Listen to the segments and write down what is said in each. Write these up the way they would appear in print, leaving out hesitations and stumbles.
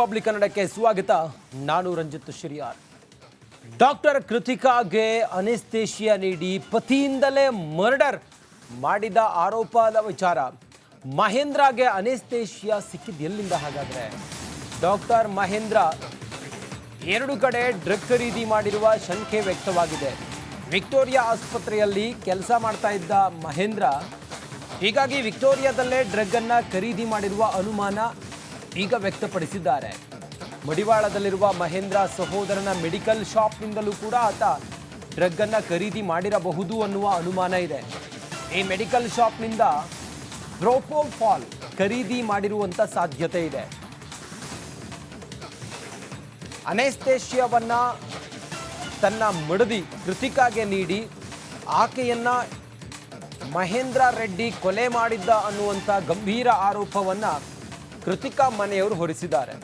Public ಕನ್ನಡಕ್ಕೆ ಸ್ವಾಗತ. ನಾನು ರಂಜಿತ್ ಶಿರಿಯಾರ್. ಡಾಕ್ಟರ್ ಕೃತಿಕಾಗೆ ಅನೆಸ್ಥೇಷಿಯಾ ನೀಡಿ ಪತಿಯಿಂದಲೇ ಮರ್ಡರ್ ಮಾಡಿದ ಆರೋಪದ ವಿಚಾರ. ಮಹೇಂದ್ರಗೆ ಅನೆಸ್ಥೇಷಿಯಾ ಸಿಕ್ಕಿದ್ದು ಎಲ್ಲಿಂದ? ಹಾಗಾದ್ರೆ ಡಾಕ್ಟರ್ ಮಹೇಂದ್ರ ಎರಡು ಕಡೆ ಡ್ರಗ್ ಖರೀದಿ ಮಾಡಿರುವ ಶಂಕೆ ವ್ಯಕ್ತವಾಗಿದೆ. ವಿಕ್ಟೋರಿಯಾ ಆಸ್ಪತ್ರೆಯಲ್ಲಿ ಕೆಲಸ ಮಾಡ್ತಾ ಇದ್ದ ಮಹೇಂದ್ರ ಹೀಗಾಗಿ ವಿಕ್ಟೋರಿಯಾದಲ್ಲೇ ಡ್ರಗ್ ಅನ್ನ ಖರೀದಿ ಮಾಡಿರುವ ಅನುಮಾನ ಈಗ ವ್ಯಕ್ತಪಡಿಸಿದ್ದಾರೆ. ಮಡಿವಾಳದಲ್ಲಿರುವ ಮಹೇಂದ್ರ ಸಹೋದರನ ಮೆಡಿಕಲ್ ಶಾಪ್ನಿಂದಲೂ ಕೂಡ ಆತ ಡ್ರಗ್ ಅನ್ನ ಖರೀದಿ ಮಾಡಿರಬಹುದು ಅನ್ನುವ ಅನುಮಾನ ಇದೆ. ಈ ಮೆಡಿಕಲ್ ಶಾಪ್ನಿಂದ ಪ್ರೋಪೋಫಾಲ್ ಖರೀದಿ ಮಾಡಿರುವಂತ ಸಾಧ್ಯತೆ ಇದೆ. ಅನೆಸ್ಥೇಷಿಯಾವನ್ನ ತನ್ನ ಮಡದಿ ಕೃತಿಕಾಗೆ ನೀಡಿ ಆಕೆಯನ್ನ ಮಹೇಂದ್ರ ರೆಡ್ಡಿ ಕೊಲೆ ಮಾಡಿದ್ದ ಅನ್ನುವಂಥ ಗಂಭೀರ ಆರೋಪವನ್ನ ಕೃತಿಕಾ ಮನೆಯವರು ಹೊರಿಸಿದ್ದಾರೆ.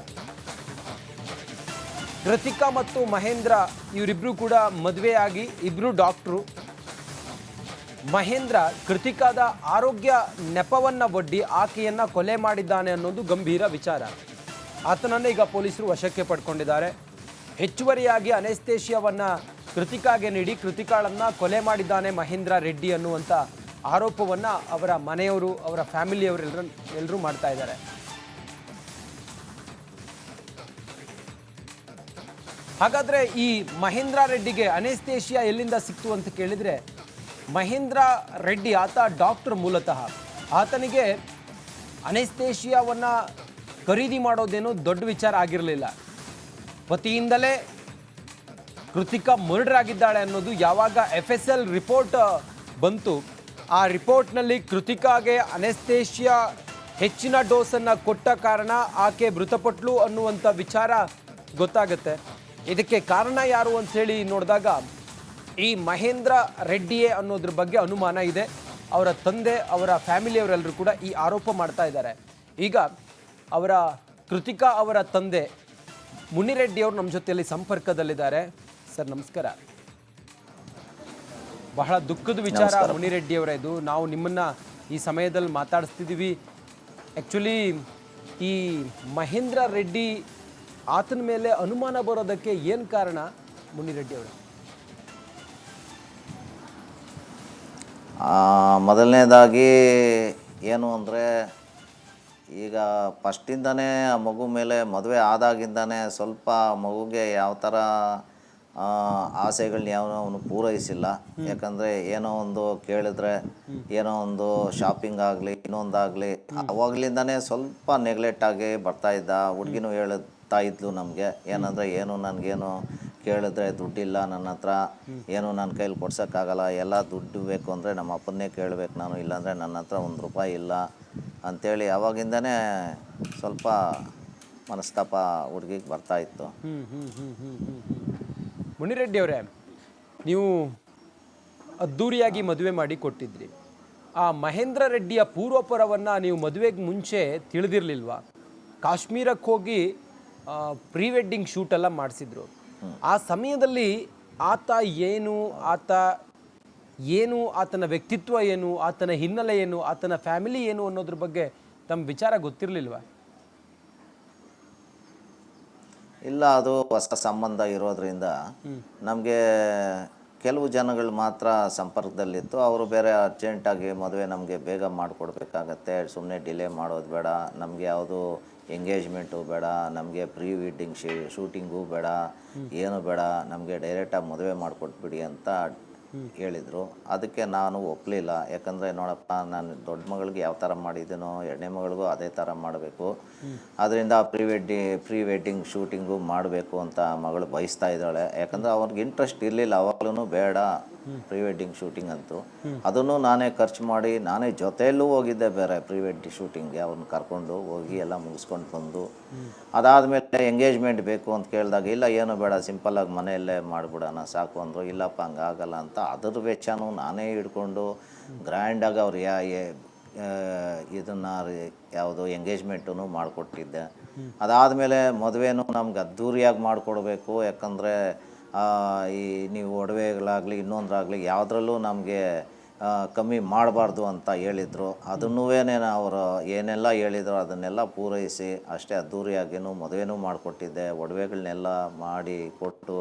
ಕೃತಿಕಾ ಮತ್ತು ಮಹೇಂದ್ರ ಇವರಿಬ್ರು ಕೂಡ ಮದುವೆಯಾಗಿ ಇಬ್ರು ಡಾಕ್ಟ್ರು. ಮಹೇಂದ್ರ ಕೃತಿಕಾದ ಆರೋಗ್ಯ ನೆಪವನ್ನ ಒಡ್ಡಿ ಆಕೆಯನ್ನ ಕೊಲೆ ಮಾಡಿದ್ದಾನೆ ಅನ್ನೋದು ಗಂಭೀರ ವಿಚಾರ. ಆತನನ್ನು ಈಗ ಪೊಲೀಸರು ವಶಕ್ಕೆ ಪಡ್ಕೊಂಡಿದ್ದಾರೆ. ಹೆಚ್ಚುವರಿಯಾಗಿ ಅನೆಸ್ಥೇಷಿಯಾವನ್ನ ಕೃತಿಕಾಗೆ ನೀಡಿ ಕೃತಿಕಾಳನ್ನ ಕೊಲೆ ಮಾಡಿದ್ದಾನೆ ಮಹೇಂದ್ರ ರೆಡ್ಡಿ ಅನ್ನುವಂಥ ಆರೋಪವನ್ನ ಅವರ ಮನೆಯವರು, ಅವರ ಫ್ಯಾಮಿಲಿಯವರು ಎಲ್ಲರೂ ಮಾಡ್ತಾ ಇದ್ದಾರೆ. ಹಾಗಾದ್ರೆ ಈ ಮಹೇಂದ್ರ ರೆಡ್ಡಿಗೆ ಅನೆಸ್ಥೇಷಿಯಾ ಎಲ್ಲಿಂದ ಸಿಕ್ತು ಅಂತ ಕೇಳಿದ್ರೆ, ಮಹೇಂದ್ರ ರೆಡ್ಡಿ ಆತ ಡಾಕ್ಟರ್ ಮೂಲತಃ. ಆತನಿಗೆ ಅನೆಸ್ಥೇಷಿಯಾವನ್ನ ಖರೀದಿ ಮಾಡೋದೇನೋ ದೊಡ್ಡ ವಿಚಾರ ಆಗಿರಲಿಲ್ಲ. ಪತಿಯಿಂದಲೇ ಕೃತಿಕಾ ಮರ್ಡರ್ ಆಗಿದ್ದಾಳೆ ಅನ್ನೋದು ಯಾವಾಗ FSL ರಿಪೋರ್ಟ್ ಬಂತು, ಆ ರಿಪೋರ್ಟ್ನಲ್ಲಿ ಕೃತಿಕಾಗೆ ಅನೆಸ್ಥೇಷಿಯಾ ಹೆಚ್ಚಿನ ಡೋಸನ್ನು ಕೊಟ್ಟ ಕಾರಣ ಆಕೆ ಮೃತಪಟ್ಲು ಅನ್ನುವಂಥ ವಿಚಾರ ಗೊತ್ತಾಗುತ್ತೆ. ಇದಕ್ಕೆ ಕಾರಣ ಯಾರು ಅಂಥೇಳಿ ನೋಡಿದಾಗ ಈ ಮಹೇಂದ್ರ ರೆಡ್ಡಿಯೇ ಅನ್ನೋದ್ರ ಬಗ್ಗೆ ಅನುಮಾನ ಇದೆ. ಅವರ ತಂದೆ, ಅವರ ಫ್ಯಾಮಿಲಿಯವರೆಲ್ಲರೂ ಕೂಡ ಈ ಆರೋಪ ಮಾಡ್ತಾ ಇದ್ದಾರೆ. ಈಗ ಅವರ ಕೃತಿಕಾ ಅವರ ತಂದೆ ಮುನಿರೆಡ್ಡಿಯವರು ನಮ್ಮ ಜೊತೆಯಲ್ಲಿ ಸಂಪರ್ಕದಲ್ಲಿದ್ದಾರೆ. ಸರ್ ನಮಸ್ಕಾರ. ಬಹಳ ದುಃಖದ ವಿಚಾರ ಮುನಿರೆಡ್ಡಿಯವರೇ ಇದು. ನಾವು ನಿಮ್ಮನ್ನು ಈ ಸಮಯದಲ್ಲಿ ಮಾತಾಡಿಸ್ತಿದ್ದೀವಿ. ಆ್ಯಕ್ಚುಲಿ ಈ ಮಹೇಂದ್ರ ರೆಡ್ಡಿ ಆತನ ಮೇಲೆ ಅನುಮಾನ ಬರೋದಕ್ಕೆ ಏನು ಕಾರಣ ಮುನಿರೆಡ್ಡಿಯವರು? ಮೊದಲನೇದಾಗಿ ಏನು ಅಂದರೆ, ಈಗ ಫಸ್ಟಿಂದನೇ ಆ ಮಗು ಮೇಲೆ ಮದುವೆ ಆದಾಗಿಂದನೇ ಸ್ವಲ್ಪ ಮಗುಗೆ ಯಾವ ಥರ ಆಸೆಗಳನ್ನ ಅವನು ಪೂರೈಸಿಲ್ಲ. ಯಾಕಂದರೆ ಏನೋ ಒಂದು ಕೇಳಿದ್ರೆ, ಏನೋ ಒಂದು ಶಾಪಿಂಗ್ ಆಗಲಿ ಇನ್ನೊಂದಾಗಲಿ ಅವಾಗಲಿಂದನೇ ಸ್ವಲ್ಪ ನೆಗ್ಲೆಕ್ಟ್ ಆಗಿ ಬರ್ತಾಯಿದ್ದ. ಹುಡುಗಿನೂ ಹೇಳ್ತಾ ಇದ್ಲು ನಮಗೆ, ಏನಂದರೆ ಏನು ನನಗೇನು ಕೇಳಿದ್ರೆ ದುಡ್ಡಿಲ್ಲ ನನ್ನ ಹತ್ರ, ಏನು ನನ್ನ ಕೈಲಿ ಕೊಡ್ಸೋಕ್ಕಾಗಲ್ಲ, ಎಲ್ಲ ದುಡ್ಡು ಬೇಕು ಅಂದರೆ ನಮ್ಮ ಅಪ್ಪನ್ನೇ ಕೇಳಬೇಕು ನಾನು, ಇಲ್ಲಾಂದರೆ ನನ್ನ ಹತ್ರ ₹1 ಇಲ್ಲ ಅಂಥೇಳಿ ಅವಾಗಿಂದನೇ ಸ್ವಲ್ಪ ಮನಸ್ತಾಪ ಹುಡುಗಿಗೆ ಬರ್ತಾಯಿತ್ತು. ಮುನಿರೆಡ್ಡಿ ಅವರೇ, ನೀವು ಅದ್ಧೂರಿಯಾಗಿ ಮದುವೆ ಮಾಡಿ ಕೊಟ್ಟಿದ್ರಿ. ಆ ಮಹೇಂದ್ರ ರೆಡ್ಡಿಯ ಪೂರ್ವಪರವನ್ನು ನೀವು ಮದುವೆಗೆ ಮುಂಚೆ ತಿಳಿದಿರಲಿಲ್ವಾ? ಕಾಶ್ಮೀರಕ್ಕೆ ಹೋಗಿ ಪ್ರೀ ವೆಡ್ಡಿಂಗ್ ಶೂಟೆಲ್ಲ ಮಾಡಿಸಿದ್ರು. ಆ ಸಮಯದಲ್ಲಿ ಆತ ಏನು, ಆತನ ವ್ಯಕ್ತಿತ್ವ ಏನು, ಆತನ ಹಿನ್ನೆಲೆ ಏನು, ಆತನ ಫ್ಯಾಮಿಲಿ ಏನು ಅನ್ನೋದ್ರ ಬಗ್ಗೆ ತಮ್ಮ ವಿಚಾರ ಗೊತ್ತಿರಲಿಲ್ವಾ? ಇಲ್ಲ, ಅದು ಹೊಸ ಸಂಬಂಧ ಇರೋದ್ರಿಂದ ನಮಗೆ ಕೆಲವು ಜನಗಳು ಮಾತ್ರ ಸಂಪರ್ಕದಲ್ಲಿತ್ತು. ಅವರು ಬೇರೆ ಅರ್ಜೆಂಟಾಗಿ ಮದುವೆ ನಮಗೆ ಬೇಗ ಮಾಡಿಕೊಡ್ಬೇಕಾಗತ್ತೆ, ಸುಮ್ಮನೆ ಡಿಲೇ ಮಾಡೋದು ಬೇಡ, ನಮಗೆ ಯಾವುದು ಎಂಗೇಜ್ಮೆಂಟು ಬೇಡ, ನಮಗೆ ಪ್ರೀ ವೆಡ್ಡಿಂಗ್ ಶೂಟಿಂಗು ಬೇಡ, ಏನು ಬೇಡ, ನಮಗೆ ಡೈರೆಕ್ಟಾಗಿ ಮದುವೆ ಮಾಡಿಕೊಟ್ಬಿಡಿ ಅಂತ ಹೇಳಿದರು. ಅದಕ್ಕೆ ನಾನು ಒಪ್ಪಲಿಲ್ಲ. ಯಾಕಂದರೆ ನೋಡಪ್ಪ, ನಾನು ದೊಡ್ಡ ಮಗಳಿಗೆ ಯಾವ ಥರ ಮಾಡಿದ್ದೀನೋ ಎರಡನೇ ಮಗಳಿಗೂ ಅದೇ ಥರ ಮಾಡಬೇಕು. ಅದರಿಂದ ಪ್ರೀ ವೆಡ್ಡಿಂಗ್ ಶೂಟಿಂಗು ಮಾಡಬೇಕು ಅಂತ ಮಗಳು ಬಯಸ್ತಾ ಇದ್ದಾಳೆ. ಯಾಕಂದರೆ ಅವ್ರಿಗೆ ಇಂಟ್ರೆಸ್ಟ್ ಇರಲಿಲ್ಲ ಅವಾಗಲೂ, ಬೇಡ ಪ್ರೀ ವೆಡ್ಡಿಂಗ್ ಶೂಟಿಂಗ್ ಅಂತೂ. ಅದನ್ನು ನಾನೇ ಖರ್ಚು ಮಾಡಿ ನಾನೇ ಜೊತೆಯಲ್ಲೂ ಹೋಗಿದ್ದೆ ಬೇರೆ ಪ್ರೀ ವೆಡ್ಡಿಂಗ್ ಶೂಟಿಂಗ್ಗೆ. ಅವ್ರನ್ನ ಕರ್ಕೊಂಡು ಹೋಗಿ ಎಲ್ಲ ಮುಗಿಸ್ಕೊಂಡು ಬಂದು, ಅದಾದಮೇಲೆ ಎಂಗೇಜ್ಮೆಂಟ್ ಬೇಕು ಅಂತ ಕೇಳಿದಾಗ ಇಲ್ಲ ಏನು ಬೇಡ, ಸಿಂಪಲ್ಲಾಗಿ ಮನೆಯಲ್ಲೇ ಮಾಡಿಬಿಡೋಣ ಸಾಕು ಅಂದರು. ಇಲ್ಲಪ್ಪ ಹಂಗಾಗಲ್ಲ ಅಂತ ಅದ್ರ ವೆಚ್ಚನೂ ನಾನೇ ಹಿಡ್ಕೊಂಡು ಗ್ರ್ಯಾಂಡಾಗಿ ಅವ್ರು ಇದನ್ನು ಯಾವುದು ಎಂಗೇಜ್ಮೆಂಟೂ ಮಾಡಿಕೊಟ್ಟಿದ್ದೆ. ಅದಾದಮೇಲೆ ಮದುವೆನೂ ನಮ್ಗೆ ಅದ್ಧೂರಿಯಾಗಿ ಮಾಡಿಕೊಡ್ಬೇಕು. ಯಾಕಂದರೆ ಈ ನೀವು ಒಡವೆಗಳಾಗಲಿ ಇನ್ನೊಂದರಾಗಲಿ ಯಾವುದ್ರಲ್ಲೂ ನಮಗೆ ಕಮ್ಮಿ ಮಾಡಬಾರ್ದು ಅಂತ ಹೇಳಿದರು. ಅದನ್ನೂ ಅವರು ಏನೆಲ್ಲ ಹೇಳಿದ್ರು ಅದನ್ನೆಲ್ಲ ಪೂರೈಸಿ ಅಷ್ಟೇ ಅದ್ಧೂರಿಯಾಗಿಯೂ ಮದುವೆನೂ ಮಾಡಿಕೊಟ್ಟಿದ್ದೆ. ಒಡವೆಗಳನ್ನೆಲ್ಲ ಮಾಡಿ ಕೊಟ್ಟು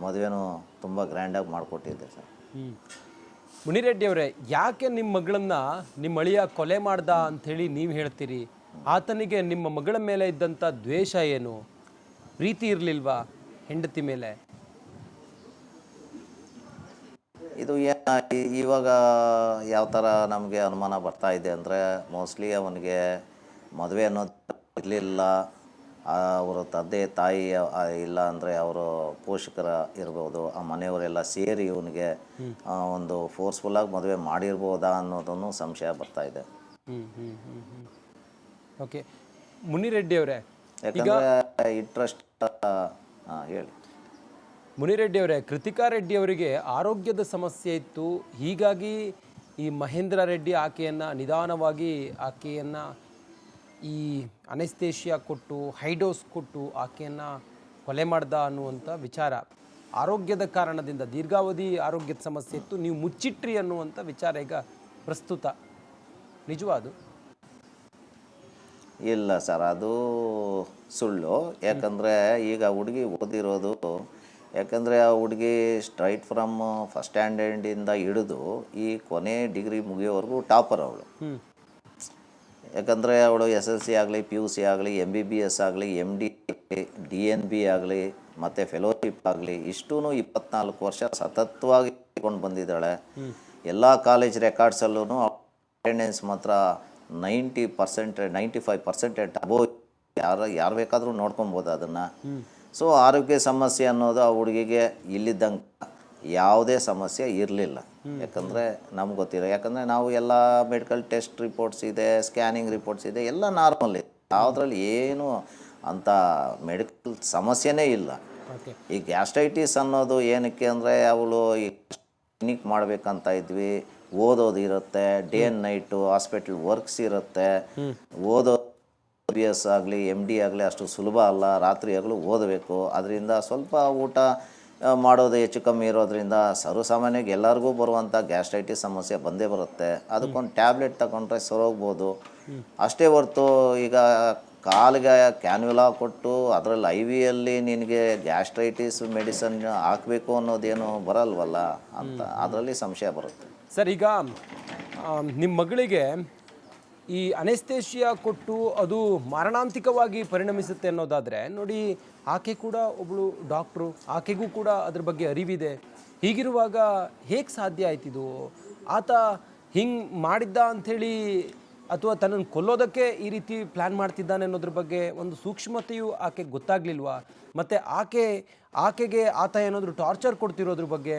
ಮದುವೆನೂ ತುಂಬ ಗ್ರ್ಯಾಂಡಾಗಿ ಮಾಡಿಕೊಟ್ಟಿದ್ದೆ ಸರ್. ಮುನಿರೆಡ್ಡಿ ಅವರೇ, ಯಾಕೆ ನಿಮ್ಮ ಮಗಳನ್ನ ನಿಮ್ಮ ಅಳಿಯ ಕೊಲೆ ಮಾಡ್ದ ಅಂಥೇಳಿ ನೀವು ಹೇಳ್ತೀರಿ? ಆತನಿಗೆ ನಿಮ್ಮ ಮಗಳ ಮೇಲೆ ಇದ್ದಂಥ ದ್ವೇಷ ಏನು? ಪ್ರೀತಿ ಇರಲಿಲ್ವಾ ಹೆಂಡತಿ ಮೇಲೆ? ಇದು ಇವಾಗ ಯಾವ ಥರ ನಮಗೆ ಅನುಮಾನ ಬರ್ತಾ ಇದೆ ಅಂದರೆ, ಮೋಸ್ಟ್ಲಿ ಅವನಿಗೆ ಮದುವೆ ಅನ್ನೋದು ಇರಲಿಲ್ಲ. ಅವರ ತಂದೆ ತಾಯಿ ಇಲ್ಲ ಅಂದರೆ ಅವರು ಪೋಷಕರ ಇರ್ಬೋದು, ಆ ಮನೆಯವರೆಲ್ಲ ಸೇರಿ ಇವನಿಗೆ ಒಂದು ಫೋರ್ಸ್ಫುಲ್ಲಾಗಿ ಮದುವೆ ಮಾಡಿರ್ಬೋದಾ ಅನ್ನೋದನ್ನು ಸಂಶಯ ಬರ್ತಾ ಇದೆ. ಓಕೆ ಮುನಿರೆಡ್ಡಿ ಅವರೇ, ಯಾಕಂದರೆ ಇಂಟ್ರೆಸ್ಟ್ ಹೇಳಿ. ಮುನಿರೆಡ್ಡಿ ಅವರೇ, ಕೃತಿಕಾ ರೆಡ್ಡಿ ಅವರಿಗೆ ಆರೋಗ್ಯದ ಸಮಸ್ಯೆ ಇತ್ತು. ಹೀಗಾಗಿ ಈ ಮಹೇಂದ್ರ ರೆಡ್ಡಿ ಆಕೆಯನ್ನು ನಿಧಾನವಾಗಿ ಆಕೆಯನ್ನು ಈ ಅನೆಸ್ಥೇಷಿಯಾ ಕೊಟ್ಟು ಹೈಡೋಸ್ ಕೊಟ್ಟು ಆಕೆಯನ್ನು ಕೊಲೆ ಮಾಡ್ದ ಅನ್ನುವಂಥ ವಿಚಾರ ಆರೋಗ್ಯದ ಕಾರಣದಿಂದ, ದೀರ್ಘಾವಧಿ ಆರೋಗ್ಯದ ಸಮಸ್ಯೆ ಇತ್ತು, ನೀವು ಮುಚ್ಚಿಟ್ರಿ ಅನ್ನುವಂಥ ವಿಚಾರ ಈಗ ಪ್ರಸ್ತುತ. ನಿಜವಾದು? ಇಲ್ಲ ಸರ್, ಅದು ಸುಳ್ಳು. ಯಾಕಂದರೆ ಈಗ ಹುಡುಗಿ ಓದಿರೋದು, ಯಾಕಂದರೆ ಆ ಹುಡುಗಿ ಸ್ಟ್ರೈಟ್ ಫ್ರಮ್ ಫಸ್ಟ್ ಸ್ಟ್ಯಾಂಡರ್ಡಿಂದ ಹಿಡಿದು ಈ ಕೊನೆ ಡಿಗ್ರಿ ಮುಗಿಯೋವರೆಗೂ ಟಾಪರ್ ಅವಳು. ಯಾಕಂದರೆ ಅವಳು SSLC ಆಗಲಿ, PUC ಆಗಲಿ, MBBS ಆಗಲಿ, MD DNB ಆಗಲಿ ಮತ್ತು ಫೆಲೋಶಿಪ್ ಆಗಲಿ ಇಷ್ಟೂ 24 ವರ್ಷ ಸತತವಾಗಿ ಕೊಂಡು ಬಂದಿದ್ದಾಳೆ. ಎಲ್ಲ ಕಾಲೇಜ್ ರೆಕಾರ್ಡ್ಸಲ್ಲೂ ಅಟೆಂಡೆನ್ಸ್ ಮಾತ್ರ 90%, 95% ಅಬೋವ್. ಯಾರು ಬೇಕಾದರೂ ನೋಡ್ಕೊಬೋದು ಅದನ್ನು. ಸೊ ಆರೋಗ್ಯ ಸಮಸ್ಯೆ ಅನ್ನೋದು ಆ ಹುಡುಗಿಗೆ ಇಲ್ಲಿದ್ದಂಗೆ ಯಾವುದೇ ಸಮಸ್ಯೆ ಇರಲಿಲ್ಲ. ಯಾಕಂದರೆ ನಮ್ಗೆ ಗೊತ್ತಿರೋ, ಯಾಕಂದರೆ ನಾವು ಎಲ್ಲ ಮೆಡಿಕಲ್ ಟೆಸ್ಟ್ ರಿಪೋರ್ಟ್ಸ್ ಇದೆ, ಸ್ಕ್ಯಾನಿಂಗ್ ರಿಪೋರ್ಟ್ಸ್ ಇದೆ, ಎಲ್ಲ ನಾರ್ಮಲ್ ಇದೆ. ಯಾವುದ್ರಲ್ಲಿ ಏನು ಅಂಥ ಮೆಡಿಕಲ್ ಸಮಸ್ಯೆನೇ ಇಲ್ಲ. ಈ ಗ್ಯಾಸ್ಟ್ರೈಟಿಸ್ ಅನ್ನೋದು ಏನಕ್ಕೆ ಅಂದರೆ, ಅವಳು ಈ ಕ್ಲಿನಿಕ್ ಮಾಡಬೇಕಂತ ಇದ್ವಿ, ಓದೋದು ಇರುತ್ತೆ, day and night hospital works ಇರುತ್ತೆ. ಓದೋ BS ಆಗಲಿ MD ಆಗಲಿ ಅಷ್ಟು ಸುಲಭ ಅಲ್ಲ, ರಾತ್ರಿ ಹಗಲು ಓದಬೇಕು. ಅದರಿಂದ ಸ್ವಲ್ಪ ಊಟ ಮಾಡೋದು ಹೆಚ್ಚು ಕಮ್ಮಿ ಇರೋದ್ರಿಂದ ಸರ್ವಸಾಮಾನ್ಯವಾಗಿ ಎಲ್ಲರಿಗೂ ಬರುವಂಥ ಗ್ಯಾಸ್ಟ್ರೈಟಿಸ್ ಸಮಸ್ಯೆ ಬಂದೇ ಬರುತ್ತೆ. ಅದಕ್ಕೊಂದು ಟ್ಯಾಬ್ಲೆಟ್ ತಗೊಂಡ್ರೆ ಸರೋಗ್ಬೋದು ಅಷ್ಟೇ ಹೊರ್ತು, ಈಗ ಕಾಲಿಗೆ ಕ್ಯಾನ್ಯುಲಾ ಕೊಟ್ಟು ಅದರಲ್ಲಿ IV ನಿನಗೆ ಗ್ಯಾಸ್ಟ್ರೈಟಿಸ್ ಮೆಡಿಸನ್ ಹಾಕಬೇಕು ಅನ್ನೋದೇನು ಬರಲ್ವಲ್ಲ ಅಂತ ಅದರಲ್ಲಿ ಸಂಶಯ ಬರುತ್ತೆ ಸರ್. ಈಗ ನಿಮ್ಮ ಮಗಳಿಗೆ ಈ ಅನೆಸ್ಥೇಷಿಯಾ ಕೊಟ್ಟು ಅದು ಮಾರಣಾಂತಿಕವಾಗಿ ಪರಿಣಮಿಸುತ್ತೆ ಅನ್ನೋದಾದರೆ ನೋಡಿ, ಆಕೆ ಕೂಡ ಒಬ್ಬಳು ಡಾಕ್ಟ್ರು, ಆಕೆಗೂ ಕೂಡ ಅದ್ರ ಬಗ್ಗೆ ಅರಿವಿದೆ. ಹೀಗಿರುವಾಗ ಹೇಗೆ ಸಾಧ್ಯ ಆಯ್ತಿದು? ಆತ ಹಿಂಗೆ ಮಾಡಿದ್ದ ಅಂಥೇಳಿ ಅಥವಾ ತನ್ನನ್ನು ಕೊಲ್ಲೋದಕ್ಕೆ ಈ ರೀತಿ ಪ್ಲ್ಯಾನ್ ಮಾಡ್ತಿದ್ದಾನೆ ಅನ್ನೋದ್ರ ಬಗ್ಗೆ ಒಂದು ಸೂಕ್ಷ್ಮತೆಯು ಆಕೆಗೆ ಗೊತ್ತಾಗಲಿಲ್ವಾ? ಮತ್ತು ಆಕೆಗೆ ಆತ ಏನಾದರೂ ಟಾರ್ಚರ್ ಕೊಡ್ತಿರೋದ್ರ ಬಗ್ಗೆ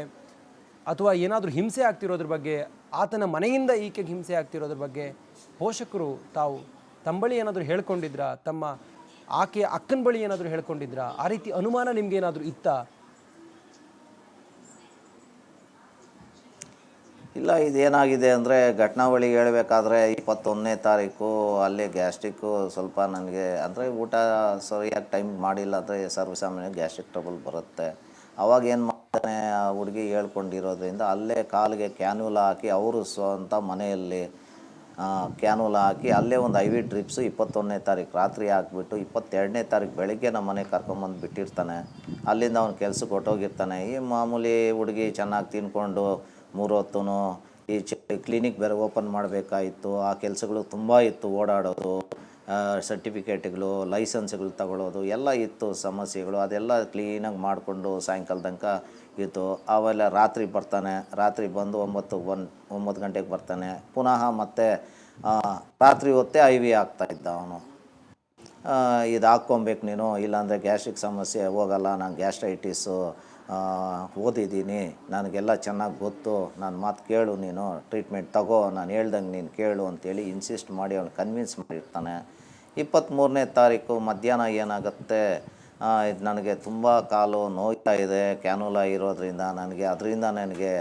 ಅಥವಾ ಏನಾದರೂ ಹಿಂಸೆ ಆಗ್ತಿರೋದ್ರ ಬಗ್ಗೆ, ಆತನ ಮನೆಯಿಂದ ಈಕೆಗೆ ಹಿಂಸೆ ಆಗ್ತಿರೋದ್ರ ಬಗ್ಗೆ ಪೋಷಕರು ತಾವು ತಮ್ಮ ಬಳಿ ಏನಾದರೂ ಹೇಳ್ಕೊಂಡಿದ್ರಾ? ಆಕೆಯ ಅಕ್ಕನ ಬಳಿ ಏನಾದರೂ ಹೇಳ್ಕೊಂಡಿದ್ರಾ? ಆ ರೀತಿ ಅನುಮಾನ ನಿಮ್ಗೆ ಏನಾದರೂ ಇತ್ತಾ? ಇಲ್ಲ, ಇದೇನಾಗಿದೆ ಅಂದರೆ, ಘಟನಾವಳಿ ಹೇಳಬೇಕಾದ್ರೆ 21ನೇ ತಾರೀಕು ಅಲ್ಲೇ ಗ್ಯಾಸ್ಟ್ರಿಕ್ಕು ಸ್ವಲ್ಪ ನನಗೆ ಅಂದರೆ ಊಟ ಸರಿಯಾಗಿ ಟೈಮ್ ಮಾಡಿಲ್ಲ ಅಂದರೆ ಸರ್ವಸಾಮಾನ್ಯ ಗ್ಯಾಸ್ಟ್ರಿಕ್ ಟ್ರಬಲ್ ಬರುತ್ತೆ. ಅವಾಗ ಏನು ಮಾಡ್ತಾನೆ, ಆ ಹುಡುಗಿ ಹೇಳ್ಕೊಂಡಿರೋದ್ರಿಂದ ಅಲ್ಲೇ ಕಾಲಿಗೆ ಕ್ಯಾನ್ಯುಲಾ ಹಾಕಿ, ಅವರು ಸ್ವಂತ ಮನೆಯಲ್ಲಿ ಕ್ಯಾನ್ಯುಲಾ ಹಾಕಿ ಅಲ್ಲೇ ಒಂದು IV ಡ್ರಿಪ್ಸು 21ನೇ ತಾರೀಕು ರಾತ್ರಿ ಹಾಕ್ಬಿಟ್ಟು 22ನೇ ತಾರೀಕು ಬೆಳಗ್ಗೆ ನಮ್ಮ ಮನೆಗೆ ಕರ್ಕೊಂಬಂದು ಬಿಟ್ಟಿರ್ತಾನೆ. ಅಲ್ಲಿಂದ ಅವ್ನು ಕೆಲ್ಸಕ್ಕೆ ಹೊಟ್ಟೋಗಿರ್ತಾನೆ. ಈ ಮಾಮೂಲಿ ಹುಡುಗಿ ಚೆನ್ನಾಗಿ ತಿನ್ಕೊಂಡು 3 ಹೊತ್ತೂ ಈ ಕ್ಲಿನಿಕ್ ಬೇರೆ ಓಪನ್ ಮಾಡಬೇಕಾಯಿತು. ಆ ಕೆಲಸಗಳು ತುಂಬ ಇತ್ತು, ಓಡಾಡೋದು, ಸರ್ಟಿಫಿಕೇಟ್ಗಳು, ಲೈಸೆನ್ಸ್ಗಳು ತಗೊಳ್ಳೋದು ಎಲ್ಲ ಇತ್ತು ಸಮಸ್ಯೆಗಳು. ಅದೆಲ್ಲ ಕ್ಲೀನಾಗಿ ಮಾಡಿಕೊಂಡು ಸಾಯಂಕಾಲ ತನಕ ಇತ್ತು. ಅವೆಲ್ಲ ರಾತ್ರಿ ಬರ್ತಾನೆ, ರಾತ್ರಿ ಬಂದು 9 ಗಂಟೆಗೆ ಬರ್ತಾನೆ. ಪುನಃ ಮತ್ತೆ ರಾತ್ರಿ ಹೊತ್ತೇ IV ಹಾಕ್ತಾಯಿದ್ದ ಅವನು. ಇದು ಹಾಕ್ಕೊಬೇಕು ನೀನು, ಇಲ್ಲಾಂದರೆ ಗ್ಯಾಸ್ಟ್ರಿಕ್ ಸಮಸ್ಯೆ ಹೋಗಲ್ಲ, ನಾನು ಗ್ಯಾಸ್ಟ್ರೈಟಿಸು ಓದಿದ್ದೀನಿ, ನನಗೆಲ್ಲ ಚೆನ್ನಾಗಿ ಗೊತ್ತು, ನನ್ನ ಮಾತು ಕೇಳು, ನೀನು ಟ್ರೀಟ್ಮೆಂಟ್ ತಗೋ, ನಾನು ಹೇಳ್ದಂಗೆ ನೀನು ಕೇಳು ಅಂತೇಳಿ ಇನ್ಸಿಸ್ಟ್ ಮಾಡಿ ಅವನು ಕನ್ವಿನ್ಸ್ ಮಾಡಿರ್ತಾನೆ. 23ನೇ ತಾರೀಕು ಮಧ್ಯಾಹ್ನ ಏನಾಗುತ್ತೆ, ಇದು ನನಗೆ ತುಂಬ ಕಾಲು ನೋಯ್ತಾ ಇದೆ, ಕ್ಯಾನುಲಾ ಇರೋದ್ರಿಂದ ಅದರಿಂದ ನನಗೆ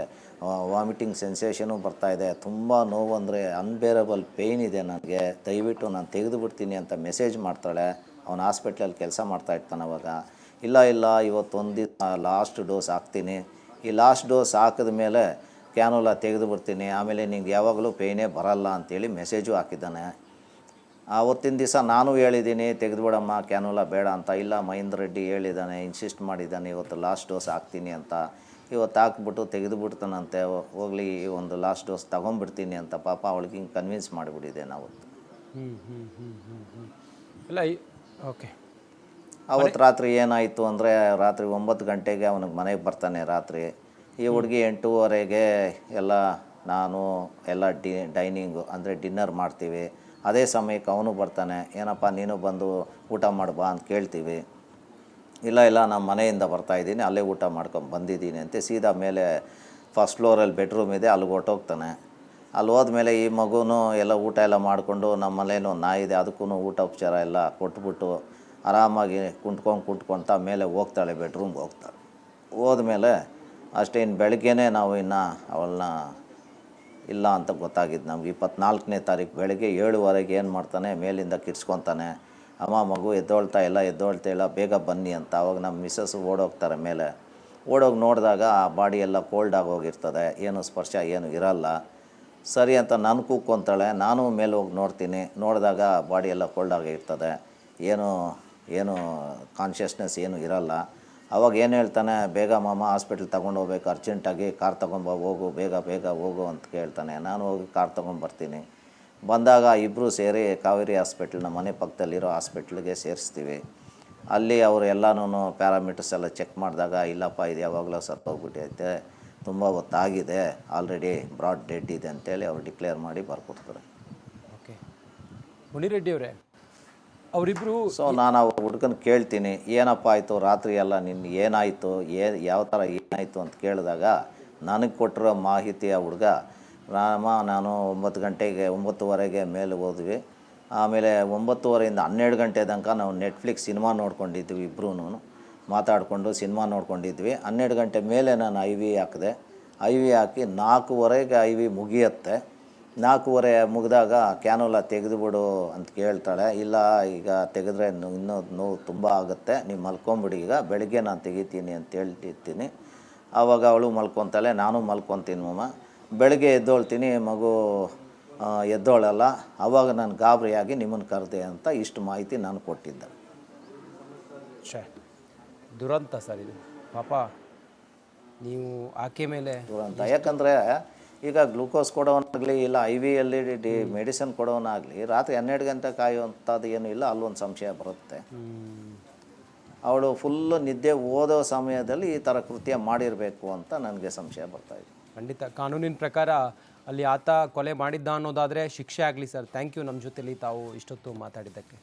ವಾಮಿಟಿಂಗ್ ಸೆನ್ಸೇಷನು ಬರ್ತಾಯಿದೆ, ತುಂಬ ನೋವು ಅಂದರೆ ಅನ್ಬೇರಬಲ್ ಪೇಯ್ನ್ ಇದೆ ನನಗೆ, ದಯವಿಟ್ಟು ನಾನು ತೆಗೆದುಬಿಡ್ತೀನಿ ಅಂತ ಮೆಸೇಜ್ ಮಾಡ್ತಾಳೆ. ಅವನು ಹಾಸ್ಪಿಟ್ಲಲ್ಲಿ ಕೆಲಸ ಮಾಡ್ತಾಯಿರ್ತಾನೆ. ಅವಾಗ ಇಲ್ಲ ಇವತ್ತೊಂದು ದಿವಸ ಲಾಸ್ಟ್ ಡೋಸ್ ಹಾಕ್ತೀನಿ, ಈ ಲಾಸ್ಟ್ ಡೋಸ್ ಹಾಕಿದ ಮೇಲೆ ಕ್ಯಾನುಲ ತೆಗೆದು ಬಿಡ್ತೀನಿ, ಆಮೇಲೆ ನಿಂಗೆ ಯಾವಾಗಲೂ ಪೇಯ್ನೇ ಬರಲ್ಲ ಅಂತೇಳಿ ಮೆಸೇಜು ಹಾಕಿದ್ದಾನೆ. ಆವತ್ತಿನ ದಿವಸ ನಾನು ಹೇಳಿದ್ದೀನಿ ತೆಗೆದುಬಿಡಮ್ಮ ಕ್ಯಾನುಲ ಬೇಡ ಅಂತ. ಇಲ್ಲ ಮಹೇಂದ್ರ ರೆಡ್ಡಿ ಹೇಳಿದ್ದಾನೆ, ಇನ್ಸಿಸ್ಟ್ ಮಾಡಿದ್ದಾನೆ ಇವತ್ತು ಲಾಸ್ಟ್ ಡೋಸ್ ಹಾಕ್ತೀನಿ ಅಂತ. ಇವತ್ತು ಹಾಕ್ಬಿಟ್ಟು ತೆಗೆದುಬಿಡ್ತಾನಂತೆ. ಹೋಗಲಿ ಒಂದು ಲಾಸ್ಟ್ ಡೋಸ್ ತೊಗೊಂಬಿಡ್ತೀನಿ ಅಂತ ಪಾಪ ಅವಳಿಗೆ ಹಿಂಗೆ ಕನ್ವಿನ್ಸ್ ಮಾಡಿಬಿಟ್ಟಿದೆ ನಾವು. ಇಲ್ಲ ಓಕೆ. ಅವತ್ತು ರಾತ್ರಿ ಏನಾಯಿತು ಅಂದರೆ ರಾತ್ರಿ 9 ಗಂಟೆಗೆ ಅವನಿಗೆ ಮನೆಗೆ ಬರ್ತಾನೆ ರಾತ್ರಿ. ಈ ಹುಡುಗಿ 8:30ಗೆ ಎಲ್ಲ ನಾನು ಎಲ್ಲ ಡೈನಿಂಗು ಅಂದರೆ ಡಿನ್ನರ್ ಮಾಡ್ತೀವಿ. ಅದೇ ಸಮಯಕ್ಕೆ ಅವನು ಬರ್ತಾನೆ. ಏನಪ್ಪ ನೀನು ಬಂದು ಊಟ ಮಾಡ್ಬಾ ಅಂತ ಕೇಳ್ತೀವಿ. ಇಲ್ಲ ನಮ್ಮ ಮನೆಯಿಂದ ಬರ್ತಾಯಿದ್ದೀನಿ, ಅಲ್ಲೇ ಊಟ ಮಾಡ್ಕೊಂಡು ಬಂದಿದ್ದೀನಿ ಅಂತ ಸೀದಾ ಮೇಲೆ ಫಸ್ಟ್ ಫ್ಲೋರಲ್ಲಿ ಬೆಡ್ರೂಮ್ ಇದೆ, ಅಲ್ಲಿಗೆ ಹೊರ್ಟೋಗ್ತಾನೆ. ಅಲ್ಲಿ ಹೋದ್ಮೇಲೆ ಈ ಮಗುನೂ ಎಲ್ಲ ಊಟ ಎಲ್ಲ ಮಾಡಿಕೊಂಡು ನಮ್ಮ ಮನೇನೂ ನಾಯಿ ಇದೆ, ಅದಕ್ಕೂ ಊಟ ಉಪಚಾರ ಎಲ್ಲ ಕೊಟ್ಬಿಟ್ಟು ಆರಾಮಾಗಿ ಕುಂಟ್ಕೊಳ್ತಾ ಮೇಲೆ ಹೋಗ್ತಾಳೆ, ಬೆಡ್ರೂಮ್ಗೆ ಹೋಗ್ತಾಳೆ. ಹೋದ್ಮೇಲೆ ಅಷ್ಟೇ ಇನ್ನು ಬೆಳಗ್ಗೆನೇ ನಾವು ಇನ್ನು ಅವಳನ್ನ ಇಲ್ಲ ಅಂತ ಗೊತ್ತಾಗಿದ್ದು ನಮ್ಗೆ. 24ನೇ ತಾರೀಕು ಬೆಳಗ್ಗೆ 7:15 ಏನು ಮಾಡ್ತಾನೆ, ಮೇಲಿಂದ ಕಿರ್ಸ್ಕೊತಾನೆ, ಅಮ್ಮ ಮಗು ಎದ್ದೋಳ್ತಾ ಇಲ್ಲ ಬೇಗ ಬನ್ನಿ ಅಂತ. ಅವಾಗ ನಮ್ಮ ಮಿಸ್ಸಸ್ ಓಡೋಗ್ತಾರೆ ಮೇಲೆ. ಓಡೋಗಿ ನೋಡಿದಾಗ ಆ ಬಾಡಿ ಎಲ್ಲ ಕೋಲ್ಡ್ ಆಗೋಗಿರ್ತದೆ, ಏನು ಸ್ಪರ್ಶ ಏನು ಇರಲ್ಲ. ಸರಿ ಅಂತ ನಾನು ಕೂಕ್ಕೊಂತಾಳೆ. ನಾನು ಮೇಲೆ ಹೋಗಿ ನೋಡ್ತೀನಿ. ನೋಡಿದಾಗ ಬಾಡಿ ಎಲ್ಲ ಕೋಲ್ಡ್ ಆಗಿರ್ತದೆ, ಏನು ಕಾನ್ಷಿಯಸ್ನೆಸ್ ಏನು ಇರಲ್ಲ. ಅವಾಗ ಏನು ಹೇಳ್ತಾನೆ, ಬೇಗ ಮಾಮ ಹಾಸ್ಪಿಟ್ಲ್ ತೊಗೊಂಡು ಹೋಗ್ಬೇಕು, ಅರ್ಜೆಂಟಾಗಿ ಕಾರ್ ಹೋಗು, ಬೇಗ ಹೋಗು ಅಂತ ಕೇಳ್ತಾನೆ. ನಾನು ಹೋಗಿ ಕಾರ್ ತೊಗೊಂಬರ್ತೀನಿ. ಬಂದಾಗ ಇಬ್ಬರು ಸೇರಿ ಕಾವೇರಿ ಹಾಸ್ಪಿಟ್ಲ್, ನಮ್ಮ ಮನೆ ಪಕ್ಕದಲ್ಲಿರೋ ಹಾಸ್ಪಿಟ್ಲಿಗೆ ಸೇರಿಸ್ತೀವಿ. ಅಲ್ಲಿ ಅವರು ಎಲ್ಲನೂ ಪ್ಯಾರಾಮೀಟರ್ಸ್ ಎಲ್ಲ ಚೆಕ್ ಮಾಡಿದಾಗ, ಇಲ್ಲಪ್ಪ ಇದು ಯಾವಾಗಲೂ ಸತ್ತೋಗ್ಬಿಟ್ಟೈತೆ, ತುಂಬ ಹೊತ್ತಾಗಿದೆ, ಆಲ್ರೆಡಿ ಬ್ರಾಡ್ ಡೆಡ್ ಇದೆ ಅಂತೇಳಿ ಅವ್ರು ಡಿಕ್ಲೇರ್ ಮಾಡಿ ಬರ್ಕೊಡ್ತಾರೆ. ಓಕೆ. ಮುನಿರೆಡ್ಡಿ ಅವರೇ, ಅವರಿಬ್ಬರು ಸೊ ನಾನು ಆ ಹುಡ್ಗನ ಕೇಳ್ತೀನಿ, ಏನಪ್ಪ ಆಯಿತು ರಾತ್ರಿ ಎಲ್ಲ ನಿನ್ನ ಏನಾಯಿತು, ಯಾವ ಥರ ಏನಾಯಿತು ಅಂತ ಕೇಳಿದಾಗ ನನಗೆ ಕೊಟ್ಟಿರೋ ಮಾಹಿತಿ ಆ ಹುಡುಗ, ನಾನು 9:30ಗೆ ಮೇಲೆ ಹೋದ್ವಿ. ಆಮೇಲೆ 9:30ಯಿಂದ 12 ಗಂಟೆ ತನಕ ನಾವು ನೆಟ್ಫ್ಲಿಕ್ಸ್ ಸಿನಿಮಾ ನೋಡ್ಕೊಂಡಿದ್ವಿ, ಇಬ್ಬರೂ ಮಾತಾಡಿಕೊಂಡು ಸಿನಿಮಾ ನೋಡ್ಕೊಂಡಿದ್ವಿ. 12 ಗಂಟೆ ಮೇಲೆ ನಾನು IV ಹಾಕಿದೆ. IV ಹಾಕಿ 4:15ಗೆ IV ಮುಗಿಯುತ್ತೆ. 4:15 ಮುಗಿದಾಗ ಕ್ಯಾನುಲ ತೆಗೆದುಬಿಡು ಅಂತ ಕೇಳ್ತಾಳೆ. ಇಲ್ಲ ಈಗ ತೆಗೆದ್ರೆ ಇನ್ನೂ ನೋವು ತುಂಬ ಆಗುತ್ತೆ, ನೀವು ಮಲ್ಕೊಂಬಿಡಿ, ಈಗ ಬೆಳಗ್ಗೆ ನಾನು ತೆಗಿತೀನಿ ಅಂತ ಹೇಳ್ತಿರ್ತೀನಿ. ಆವಾಗ ಅವಳು ಮಲ್ಕೊತಾಳೆ, ನಾನು ಮಲ್ಕೊತೀನಿ ಮಮ್ಮ. ಬೆಳಗ್ಗೆ ಎದ್ದೋಳ್ತೀನಿ, ಮಗು ಎದ್ದೋಳಲ್ಲ. ಆವಾಗ ನಾನು ಗಾಬರಿಯಾಗಿ ನಿಮ್ಮನ್ನು ಕರೆದೆ ಅಂತ ಇಷ್ಟು ಮಾಹಿತಿ ನಾನು ಕೊಟ್ಟಿದ್ದೆ. ದುರಂತ ಸರ್ ಇದು ಪಾಪ. ನೀವು ಆಕೆ ಮೇಲೆ ದುರಂತ, ಯಾಕಂದರೆ ಈಗ ಗ್ಲೂಕೋಸ್ ಕೊಡೋನಾಗಲಿ ಇಲ್ಲ IV ಮೆಡಿಸಿನ್ ಕೊಡೋನಾಗಲಿ ರಾತ್ರಿ 12 ಗಂಟೆ ಕಾಯುವಂಥದ್ದು ಏನೂ ಇಲ್ಲ. ಅಲ್ಲೊಂದು ಸಂಶಯ ಬರುತ್ತೆ. ಅವಳು ಫುಲ್ಲು ನಿದ್ದೆ ಓದೋ ಸಮಯದಲ್ಲಿ ಈ ಥರ ಕೃತ್ಯ ಮಾಡಿರಬೇಕು ಅಂತ ನನಗೆ ಸಂಶಯ ಬರ್ತಾಯಿದೆ. ಖಂಡಿತ ಕಾನೂನಿನ ಪ್ರಕಾರ ಅಲ್ಲಿ ಆತ ಕೊಲೆ ಮಾಡಿದ್ದ ಅನ್ನೋದಾದರೆ ಶಿಕ್ಷೆ ಆಗಲಿ ಸರ್. ಥ್ಯಾಂಕ್ ಯು ನಮ್ಮ ಜೊತೆಲಿ ತಾವು ಇಷ್ಟೊತ್ತು ಮಾತಾಡಿದ್ದಕ್ಕೆ.